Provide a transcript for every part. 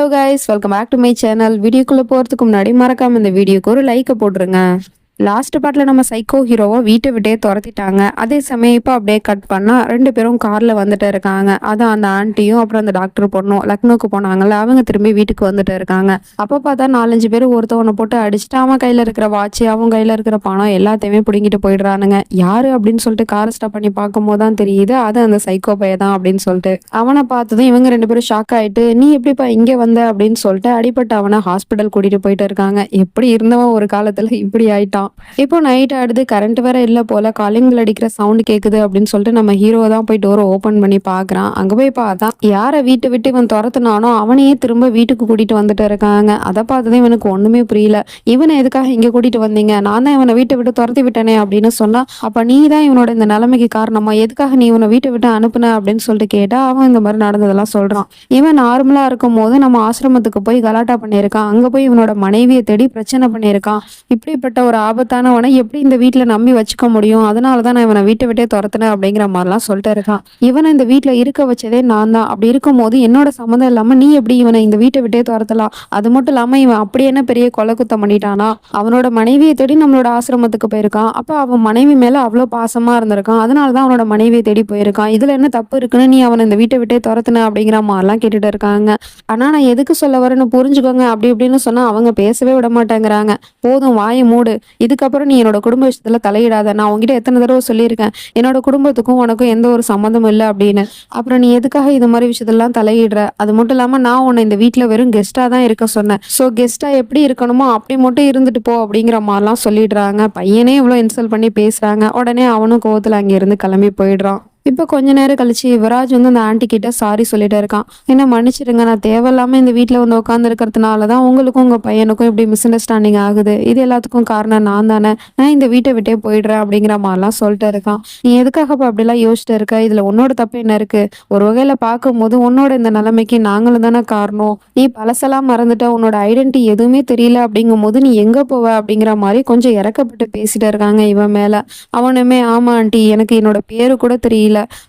Hello guys, welcome back to my channel. வீடியோக்குள்ளே போகிறதுக்கு முன்னாடி மறக்காம இந்த வீடியோக்கு ஒரு லைக்கை போட்டுருங்க. லாஸ்ட் பார்ட்ல நம்ம சைக்கோ ஹீரோவை வீட்டை விட்டே துரத்திட்டாங்க. அதே சமயம் இப்போ அப்படியே கட் பண்ணா 2 பேரும் கார்ல வந்துட்டு இருக்காங்க. அதான் அந்த ஆண்டியும் அப்புறம் அந்த டாக்டர் பொண்ணும் லக்னோக்கு போனாங்கல்ல, அவங்க திரும்பி வீட்டுக்கு வந்துட்டு இருக்காங்க. அப்போ பார்த்தா 4-5 பேர் ஒருத்தவனை போட்டு அடிச்சுட்டு அவன் கையில இருக்கிற வாட்ச், அவன் கையில இருக்கிற பணம் எல்லாத்தையுமே பிடுங்கிட்டு போயிடுறானுங்க. யாரு அப்படின்னு சொல்லிட்டு காரை ஸ்டாப் பண்ணி பார்க்கும்போது தான் தெரியுது அது அந்த சைக்கோ பைய தான் அப்படின்னு சொல்லிட்டு. அவனை பார்த்ததும் இவங்க 2 பேரும் ஷாக் ஆயிட்டு, நீ எப்படிப்பா இங்க வந்த அப்படின்னு சொல்லிட்டு அடிபட்டு அவனை ஹாஸ்பிட்டல் கூட்டிட்டு போயிட்டு இருக்காங்க. எப்படி இருந்தவன் ஒரு காலத்துல இப்படி ஆயிட்டான். இப்போ நைட் ஆடுது, கரண்ட் வேற இல்ல போல, காலிங் பெல் அடிக்கிற சவுண்ட் கேக்குது அப்படின்னு சொல்லிட்டு நம்ம ஹீரோ தான் போய் டோரை ஓபன் பண்ணி பாக்குறான். அங்க போய் பார்த்தா யாரை வீட்டை விட்டு இவன் துரத்துனானோ அவனையே திரும்ப வீட்டுக்கு கூட்டிட்டு வந்துட்டு இருக்காங்க. அதை பார்த்ததும் இவனுக்கு ஒண்ணுமே புரியல. இவனை எதுக்காக இங்க கூட்டிட்டு வந்தீங்க? நான் தான் இவனை வீட்டை விட்டு துரத்தி விட்டனே அப்படின்னு சொன்னா, அப்ப நீ தான் இவனோட இந்த நிலைமைக்கு காரணமா? எதுக்காக நீ இவனை வீட்டை விட்டு அனுப்புன அப்படின்னு சொல்லிட்டு கேட்டா அவன் இந்த மாதிரி நடந்ததெல்லாம் சொல்றான். இவன் நார்மலா இருக்கும் போது நம்ம ஆசிரமத்துக்கு போய் கலாட்டா பண்ணியிருக்கான். அங்க போய் இவனோட மனைவியை தேடி பிரச்சனை பண்ணியிருக்கான். இப்படிப்பட்ட ஒரு ஆபத்தானவனை எப்படி இந்த வீட்டுல நம்பி வச்சுக்க முடியும்? அதனாலதான் நான் இவனை வீட்டை விட்டே துரத்துனேன் அப்படிங்கிற மாதிரிலாம் சொல்லிட்டு இருக்கான். இவனை இந்த வீட்டுல இருக்க வச்சதே நான் தான். அப்படி இருக்கும் போது என்னோட சம்மந்தம் இல்லாம நீ எப்படி இவனை இந்த வீட்டை விட்டே துரத்தலாம்? அது மட்டும் இல்லாம இவன் அப்படி என்ன பெரிய கொலை குத்தம் பண்ணிட்டானா? அவனோட மனைவியை தேடி நம்மளோட ஆசிரமத்துக்கு போயிருக்கான். அப்ப அவன் மனைவி மேல அவ்வளவு பாசமா இருந்திருக்கான். அதனாலதான் அவனோட மனைவியை தேடி போயிருக்கான். இதுல என்ன தப்பு இருக்குன்னு நீ அவனை இந்த வீட்டை விட்டே துரத்துன அப்படிங்கிற மாதிரிலாம் கேட்டுட்டு இருக்காங்க. ஆனா நான் எதுக்கு சொல்ல வரேன்னு புரிஞ்சுக்கோங்க அப்படி இப்படின்னு சொன்னா அவங்க பேசவே விட மாட்டேங்கிறாங்க. போதும், வாயை மூடு. இதுக்கப்புறம் நீ என்னோட குடும்ப விஷயத்துல தலையிடாத. நான் உங்ககிட்ட எத்தனை தடவை சொல்லியிருக்கேன், என்னோட குடும்பத்துக்கும் உனக்கும் எந்த ஒரு சம்மந்தமும் இல்லை அப்படின்னு. அப்புறம் நீ எதுக்காக இது மாதிரி விஷயத்தெல்லாம் தலையிடுற? அது மட்டும் இல்லாம நான் உன்னை இந்த வீட்டுல வெறும் கெஸ்டா தான் இருக்க சொன்னேன். ஸோ கெஸ்டா எப்படி இருக்கணுமோ அப்படி மட்டும் இருந்துட்டு போ அப்படிங்கிற மாதிரிலாம் சொல்லிடுறாங்க. பையனே இவ்வளவு இன்சல்ட் பண்ணி பேசுறாங்க. உடனே அவனும் கோவத்துல அங்க இருந்து கிளம்பி போயிடுறான். இப்போ கொஞ்ச நேரம் கழிச்சு யுவராஜ் வந்து அந்த ஆண்டி கிட்ட சாரி சொல்லிட்டு இருக்கான். என்ன மன்னிச்சிடுங்க, நான் தேவையில்லாம இந்த வீட்டில் வந்து உட்காந்து இருக்கிறதுனால தான் உங்களுக்கும் உங்க பையனுக்கும் இப்படி மிஸ் அண்டர்ஸ்டாண்டிங் ஆகுது. இது எல்லாத்துக்கும் காரணம் நான் தானே. நான் இந்த வீட்டை விட்டே போயிடுறேன் அப்படிங்கிற மாதிரிலாம் சொல்லிட்டு இருக்கான். நீ எதுக்காக இப்போ அப்படிலாம் யோசிச்சுட்டு இருக்க? இதுல உன்னோட தப்பு என்ன இருக்கு? ஒரு வகையில பார்க்கும்போது உன்னோட இந்த நிலைமைக்கு நாங்களும் தானே காரணம். நீ பழசெல்லாம் மறந்துட்ட, உன்னோட ஐடென்டிட்டி எதுவுமே தெரியல அப்படிங்கும் போது நீ எங்க போவ அப்படிங்கிற மாதிரி கொஞ்சம் இறக்கப்பட்டு பேசிட்டு இருக்காங்க இவன் மேல. அவனுமே ஆமா ஆண்டி, எனக்கு என்னோட பேரு கூட தெரியல.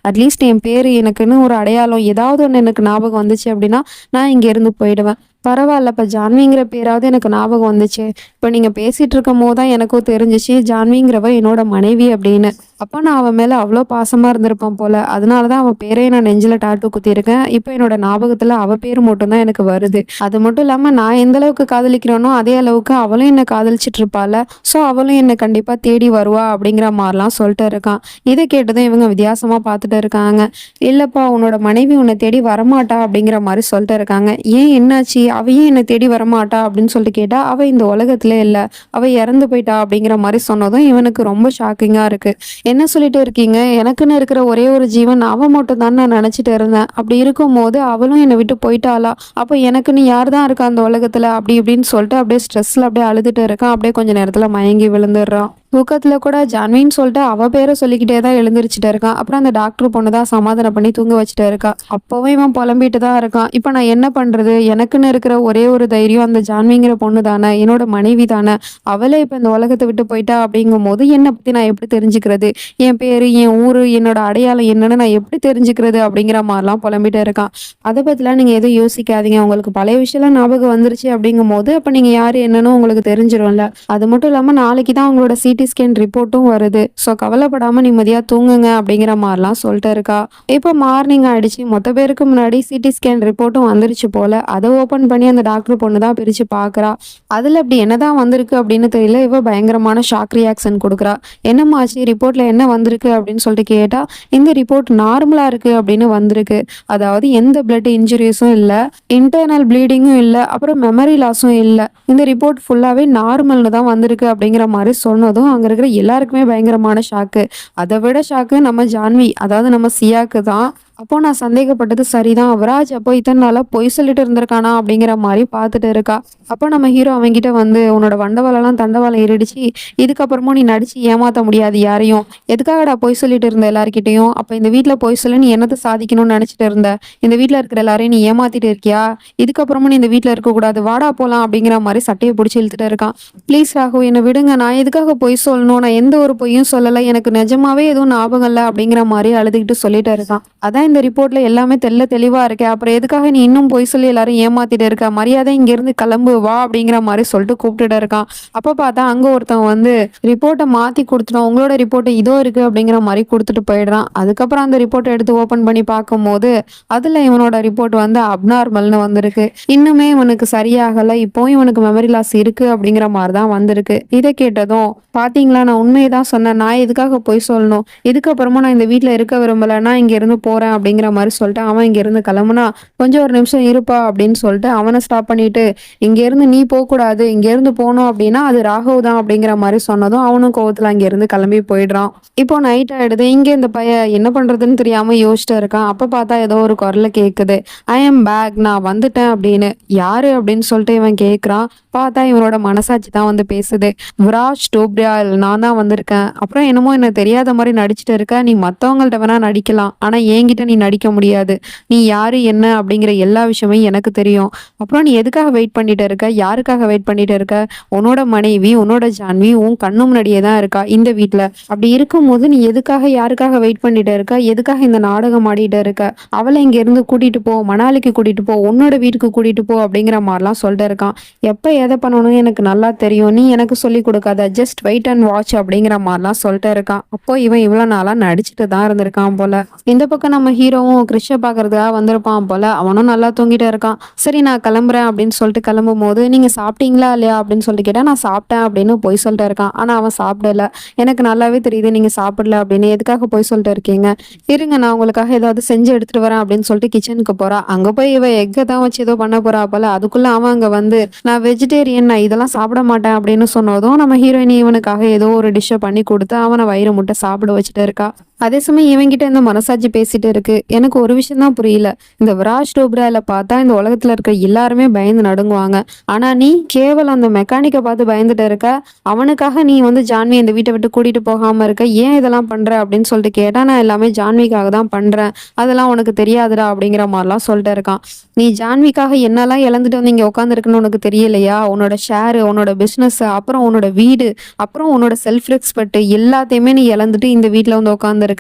அட்லீஸ்ட் என் பேரு எனக்குன்னு ஒரு அடையாளம் ஏதாவது ஒன்று எனக்கு ஞாபகம் வந்துச்சு அப்படின்னா நான் இங்க இருந்து போயிடுவேன். பரவாயில்ல, இப்ப ஜான்விங்கிற பேராவது எனக்கு ஞாபகம் வந்துச்சு. இப்ப நீங்க பேசிட்டு இருக்கும் போதுதான் எனக்கும் தெரிஞ்சிச்சு ஜான்விங்கிறவ என்னோட மனைவி அப்படின்னு. அப்ப நான் அவன் மேல அவ்வளோ பாசமா இருந்திருப்பான் போல. அதனாலதான் அவன் பேரையே நான் நெஞ்சில டாட்டு குத்திருக்கேன். இப்ப என்னோட ஞாபகத்துல அவ பேரு மட்டும்தான் எனக்கு வருது. அது மட்டும் இல்லாம நான் எந்த அளவுக்கு காதலிக்கிறேனோ அதே அளவுக்கு அவளும் என்ன காதலிச்சிட்டு இருப்பாள். ஸோ அவளும் என்னை கண்டிப்பா தேடி வருவா அப்படிங்கிற மாதிரிலாம் சொல்லிட்டு இருக்கான். இதை கேட்டதும் இவங்க வித்தியாசமா பார்த்துட்டு இருக்காங்க. இல்லப்பா, உன்னோட மனைவி உன்னை தேடி வரமாட்டா அப்படிங்கிற மாதிரி சொல்லிட்டு இருக்காங்க. ஏன், என்னாச்சு? அவ ஏன் என்னை தேடி வரமாட்டா அப்படின்னு சொல்லிட்டு கேட்டா அவ இந்த உலகத்திலே இல்ல, அவ இறந்து போயிட்டா அப்படிங்கிற மாதிரி சொன்னதும் இவனுக்கு ரொம்ப ஷாக்கிங்கா இருக்கு. என்ன சொல்லிட்டு இருக்கீங்க? எனக்குன்னு இருக்கிற ஒரே ஒரு ஜீவன் அவ மட்டும் தான் நான் நினைச்சிட்டு இருந்தேன். அப்படி இருக்கும் போது அவளும் என்னை விட்டு போயிட்டாளா? அப்போ எனக்குன்னு யார் தான் இருக்கா அந்த உலகத்துல? அப்படி இப்படின்னு சொல்லிட்டு அப்படியே ஸ்ட்ரெஸ்ல அப்படியே அழுதுட்டு இருக்கான். அப்படியே கொஞ்ச நேரத்துல மயங்கி விழுந்துடுறான். தூக்கத்துல கூட ஜான்வின்னு சொல்லிட்டு அவ பேரை சொல்லிக்கிட்டே தான் எழுந்திரிச்சிட்டு இருக்கான். அப்புறம் அந்த டாக்டர் பொண்ணு தான் சமாதானம் பண்ணி தூங்க வச்சுட்டு இருக்கா. அப்பவும் இவன் புலம்பிட்டு தான் இருக்கான். இப்ப நான் என்ன பண்றது? எனக்குன்னு இருக்கிற ஒரே ஒரு தைரியம் அந்த ஜான்விங்கிற பொண்ணு தானே, என்னோட மனைவி தானே. அவளே இப்ப இந்த உலகத்தை விட்டு போயிட்டா அப்படிங்கும் போது என்னை பத்தி நான் எப்படி தெரிஞ்சுக்கிறது? என் பேரு, என் ஊரு, என்னோட அடையாளம் என்னன்னு நான் எப்படி தெரிஞ்சுக்கிறது அப்படிங்கிற மாதிரிலாம் புலம்பிட்டு இருக்கான். அதை பத்திலாம் நீங்க எதுவும் யோசிக்காதீங்க. உங்களுக்கு பழைய விஷயம்லாம் ஞாபகம் வந்துருச்சு அப்படிங்கும் போது அப்ப நீங்க யாரு என்னன்னு உங்களுக்கு தெரிஞ்சிரும்ல. அது மட்டும் இல்லாம நாளைக்கு தான் உங்களோட சிடி ஸ்கேன் ரிப்போர்ட்டும் வருது. ஸோ கவலைப்படாம நிம்மதியா தூங்குங்க அப்படிங்கிற மாதிரிலாம் சொல்லிட்டு இருக்கா. இப்போ மார்னிங் ஆயிடுச்சு. மொத்த பேருக்கு முன்னாடி சிடி ஸ்கேன் ரிப்போர்ட்டும் வந்துருச்சு போல. அதை ஓபன் பண்ணி அந்த டாக்டர் பொண்ணு தான் பிரிச்சு பாக்குறா. அதுல அப்படி என்னதான் வந்திருக்கு அப்படின்னு தெரியல. இவ பயங்கரமான ஷாக் ரியாக்ஷன் கொடுக்குறா. என்னமாச்சு, ரிப்போர்ட்ல என்ன வந்திருக்கு அப்படின்னு சொல்லிட்டு கேட்டா இந்த ரிப்போர்ட் நார்மலா இருக்கு அப்படின்னு வந்திருக்கு. அதாவது எந்த பிளட் இன்ஜுரிஸும் இல்ல, இன்டர்னல் ப்ளீடிங்கும் இல்ல, அப்புறம் மெமரி லாஸும் இல்ல. இந்த ரிப்போர்ட் ஃபுல்லாவே நார்மல்னு தான் வந்திருக்கு அப்படிங்கிற மாதிரி சொன்னதும் அங்க இருக்கிற எல்லாருக்குமே பயங்கரமான ஷாக்கு. அதை விட ஷாக்கு நம்ம ஜான்வி, அதாவது நம்ம சியாக்கு தான். அப்போ நான் சந்தேகப்பட்டது சரிதான். அவராஜ் அப்போ இத்தனை நாளா பொய் சொல்லிட்டு இருந்திருக்கானா அப்படிங்கிற மாதிரி பார்த்துட்டு இருக்கா. அப்போ நம்ம ஹீரோ அவங்கிட்ட வந்து உன்னோட வண்டவாளெல்லாம் தண்டவாளம் ஏறிடுச்சு, இதுக்கப்புறமும் நீ நடிச்சு ஏமாத்த முடியாது யாரையும். எதுக்காகடா பொய் சொல்லிட்டு இருந்த எல்லார்கிட்டையும்? அப்போ இந்த வீட்டில் பொய் சொல்லி நீ என்னத்தை சாதிக்கணும்னு நினைச்சிட்டு இருந்த? இந்த வீட்டில் இருக்கிற எல்லாரையும் நீ ஏமாத்திட்டு இருக்கியா? இதுக்கப்புறமும் நீ இந்த வீட்டில் இருக்கக்கூடாது, வாடா போலாம் அப்படிங்கிற மாதிரி சட்டையை பிடிச்சி இழுத்துட்டு இருக்கான். ப்ளீஸ் ராகு, என்னை விடுங்க. நான் எதுக்காக பொய் சொல்லணும்? நான் எந்த ஒரு பொய்யும் சொல்லலை. எனக்கு நிஜமாவே எதுவும் ஞாபகம் இல்லை அப்படிங்கிற மாதிரி அழுதுகிட்டு சொல்லிட்டு இருக்கான். அதான் அதான் இந்த ரிப்போர்ட்ல எல்லாமே தெள்ள தெளிவா இருக்கே. அப்புறம் எதுக்காக நீ இன்னும் பொய் சொல்லி எல்லாரும் ஏமாத்திட்டு இருக்க? மரியாதை இங்கேருந்து கிளம்பு வா அப்படிங்கிற மாரி சொல்லிட்டு கூப்பிட்டுட்டு இருக்கான். அப்ப பார்த்தா அங்க ஒருத்தன் வந்து ரிப்போர்ட்ட மாத்தி குடுத்துட்டான். உங்களோட ரிப்போர்ட் இதோ இருக்கு அப்படிங்கிற மாரி குடுத்துட்டு போயிடுறான். அதுக்கப்புறம் அந்த ரிப்போர்ட்ட எடுத்து ஓப்பன் பண்ணி பார்க்கும்போது, அதுல இவனோட ரிப்போர்ட் வந்து அப்நார்மல்னு வந்திருக்கு. இன்னுமே இவனுக்கு சரியாகல. இப்பவும் இவனுக்கு மெமரி லாஸ் இருக்கு அப்படிங்கிற மாரி தான் வந்திருக்கு. இத கேட்டதும், "பாத்தீங்களா நான் உண்மைய தான் சொன்னேன். நான் எதுக்காக பொய் சொல்லணும்? இதுக்கப்புறமா நான் இந்த வீட்ல இருக்க விரும்பல. நான் இங்கேருந்து போறேன்." அப்படிங்கிற மாரி சொல்லிட்டு அவன் இங்கேருந்து கிளம்புனா, "கொஞ்சம் ஒரு நிமிஷம் இருப்பா" அப்படின்னு சொல்லிட்டு அவன ஸ்டாப் பண்ணிட்டு, "இங்கேருந்து நீ போக்கூடாது. இங்கேருந்து போனோம் அப்படின்னா அது ராகவ் தான்." அப்படிங்கிற மாரி சொன்னதும் அவனும் கோவத்துல அங்கேருந்து கிளம்பி போயிடுறான். இப்போ நைட் ஆயிடுது. இங்க இந்த பையன் என்ன பண்றதுன்னு தெரியாம யோசிச்சுட்டு இருக்கான். அப்ப பார்த்தா ஏதோ ஒரு குரல் கேட்குது. "ஐ அம் பேக். நான் வந்துட்டேன்" அப்படின்னு. "யாரு?" அப்படின்னு சொல்லிட்டு இவன் கேட்குறான். பார்த்தா இவனோட மனசாட்சி தான் வந்து பேசுது. "விராஜ் டோப்ரியால் நான் தான் வந்திருக்கேன். அப்புறம் என்னமோ என்ன தெரியாத மாரி நடிச்சுட்டு இருக்க. நீ மத்தவங்கள்ட்ட வேணா நடிக்கலாம். ஆனா என்கிட்ட நீ நடிக்க முடியாது. நீ யாரு என்ன அப்படிங்கிற எல்லா விஷயமும் எனக்கு தெரியும். அப்புறம் நீ எதுக்காக வெயிட் பண்ணிட்டு இருக்க? யாருக்காக வெயிட் பண்ணிட்டு இருக்க? உன்னோட மனைவி, உன்னோட ஜான்வி உன் கண்ணு முன்னாடியே தான் இருக்கா இந்த வீட்ல. அப்படி இருக்கும்போது நீ எதுக்காக யாருக்காக வெயிட் பண்ணிட்டு இருக்க? எதுக்காக இந்த நாடகம் ஆடிட்டு இருக்க? அவள இங்கேருந்து கூட்டிட்டு போ. மணாலிக்கு கூட்டிட்டு போ. உன்னோட வீட்டுக்கு கூட்டிட்டு போ." அப்படிங்கிற மாரிலாம் சொல்லிட்டு இருக்கான். எப்ப எத பண்ணணும்னு எனக்கு நல்லா தெரியும். நீ எனக்கு சொல்லிக் குடுக்காத. ஜஸ்ட் வெயிட் அண்ட் வாட்ச் அப்படிங்கிற மாரிலாம் சொல்லிட்டு இருக்கான். அப்போ இவன் இவ்வளோ நாளா நடிச்சுட்டு தான் இருந்திருக்கான் போல. இந்த பக்கம் நம்ம ஹீரோவும் கிறிஷ பார்க்கறதுக்காக வந்திருப்பான் போல. அவனும் நல்லா தூங்கிட்டு இருக்கான். "சரி நான் கிளம்புறேன்" அப்படின்னு சொல்லிட்டு கிளம்பும்போது, "நீங்க சாப்பிட்டீங்களா இல்லையா?" அப்படின்னு சொல்லிட்டு கேட்டா, "நான் சாப்பிட்டேன்" அப்படின்னு பொய் சொல்லிட்டு இருக்கான். ஆனா அவன் சாப்பிடல. "எனக்கு நல்லாவே தெரியுது நீங்க சாப்பிடல அப்படின்னு. எதுக்காக பொய் சொல்லிட்டு இருக்கீங்க? இருங்க நான் உங்களுக்காக ஏதாவது செஞ்சு எடுத்துட்டு வரேன்" அப்படின்னு சொல்லிட்டு கிச்சனுக்கு போறா. அங்க போய் இவ எக்க தான் வச்சு ஏதோ பண்ண போறா போல. அதுக்குள்ள அவன் அங்க வந்து, "நான் வெஜிடேரியன். நான் இதெல்லாம் சாப்பிட மாட்டேன்" அப்படின்னு சொன்னதும் நம்ம ஹீரோயினி இவனுக்காக ஏதோ ஒரு டிஷ்ஷ பண்ணி குடுத்து அவன வயிறு முட்ட சாப்பிட வச்சுட்டு இருக்கா. அதே சமயம் இவன்கிட்ட இந்த மனசாட்சி பேசிட்டு இருக்கு. எனக்கு ஒரு விஷயம் தான் புரியல. இந்த விராஜ் டோப்ரால பார்த்தா இந்த உலகத்துல இருக்க எல்லாருமே பயந்து நடுங்குவாங்க. ஆனா நீ கேவலம் அந்த மெக்கானிக்க பார்த்து பயந்துட்டு இருக்க. அவனுக்காக நீ வந்து ஜான்வி இந்த வீட்ட விட்டு கூட்டிட்டு போகாம இருக்க. ஏன் இதெல்லாம் பண்ற அப்படின்னு சொல்லிட்டு கேட்டா, "நான் எல்லாமே ஜான்விக்காக தான் பண்றேன். அதெல்லாம் உனக்கு தெரியாதுடா" அப்படிங்கிற மாரிலாம் சொல்லிட்டு இருக்கான். "நீ ஜான்விக்காக என்னெல்லாம் இழந்துட்டு வந்து இங்க உட்காந்துருக்குன்னு உனக்கு தெரியலையா? உன்னோட ஷேரு, உன்னோட பிசினஸ், அப்புறம் உன்னோட வீடு, அப்புறம் உன்னோட செல்ஃப் ரெஸ்பெக்ட் எல்லாத்தையுமே நீ இழந்துட்டு இந்த வீட்ல வந்து உட்காந்துருக்க.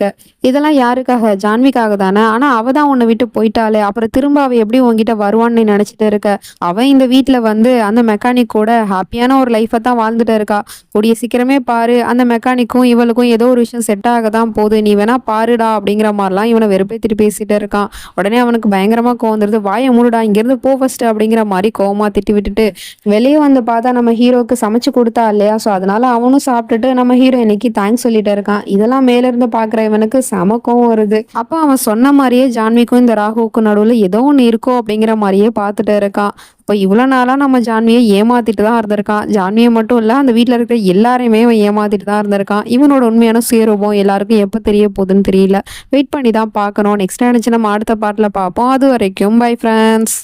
இதெல்லாம் யாருக்காக? ஜான்விக்காக தானே. ஆனா அவ தான் உன்னை விட்டு போயிட்டாளே. அப்புறம் திரும்ப அவ எப்படி உன்கிட்ட வருவான்னு நீ நினைச்சிட்டு இருக்க? அவ இந்த வீட்ல வந்து அந்த மெக்கானிக் கூட ஹாப்பியான ஒரு லைஃப தான் வாழ்ந்துட்டு இருக்கா. கூடிய சீக்கிரமே பாரு அந்த மெக்கானிக்கும் இவளுக்கும் ஏதோ ஒரு விஷயம் செட் ஆக தான் போகுது. நீ வேணா பாருடா" அப்படிங்கிற மாரிலாம் இவனை வெறுப்பேத்திட்டு பேசிட்டு இருக்கான். உடனே அவனுக்கு பயங்கரமா கோவம் வந்துருது. "வாய மூடுடா, இங்கிருந்து போ ஃபர்ஸ்ட்" அப்படிங்கிற மாரி கோவமா திட்டி விட்டுட்டு வெளியே வந்து பார்த்தா நம்ம ஹீரோக்கு சமைச்சு கொடுத்தா இல்லையா? ஸோ அதனால அவனும் சாப்பிட்டுட்டு நம்ம ஹீரோயினிக்கு தேங்க்ஸ் சொல்லிட்டு இருக்கான். இதெல்லாம் மேல இருந்து பார்க்குற இவனுக்கு செம கோவம் வருது. அப்ப அவன் சொன்ன மாரியே ஜான்விக்கும் இந்த ராகுவுக்கும் நடுவுல ஏதோ ஒண்ணு இருக்கோ அப்படிங்கிற மாரியே பார்த்துட்டு இருக்கான். இப்ப இவ்வளவு நாளா நம்ம ஜான்வியை ஏமாத்திட்டு தான் இருந்திருக்கான். ஜான்வியை மட்டும் இல்ல, அந்த வீட்ல இருக்கிற எல்லாரையுமே இவன் ஏமாத்திட்டு தான் இருந்திருக்கான். இவனோட உண்மையான சுயரூபம் எல்லாருக்கும் எப்ப தெரிய போகுதுன்னு தெரியல. வெயிட் பண்ணி தான் பார்க்கணும். நெக்ஸ்ட் நினைச்சு நம்ம அடுத்த பார்ட்ல பார்ப்போம். அது வரைக்கும் பை ஃப்ரெண்ட்ஸ்.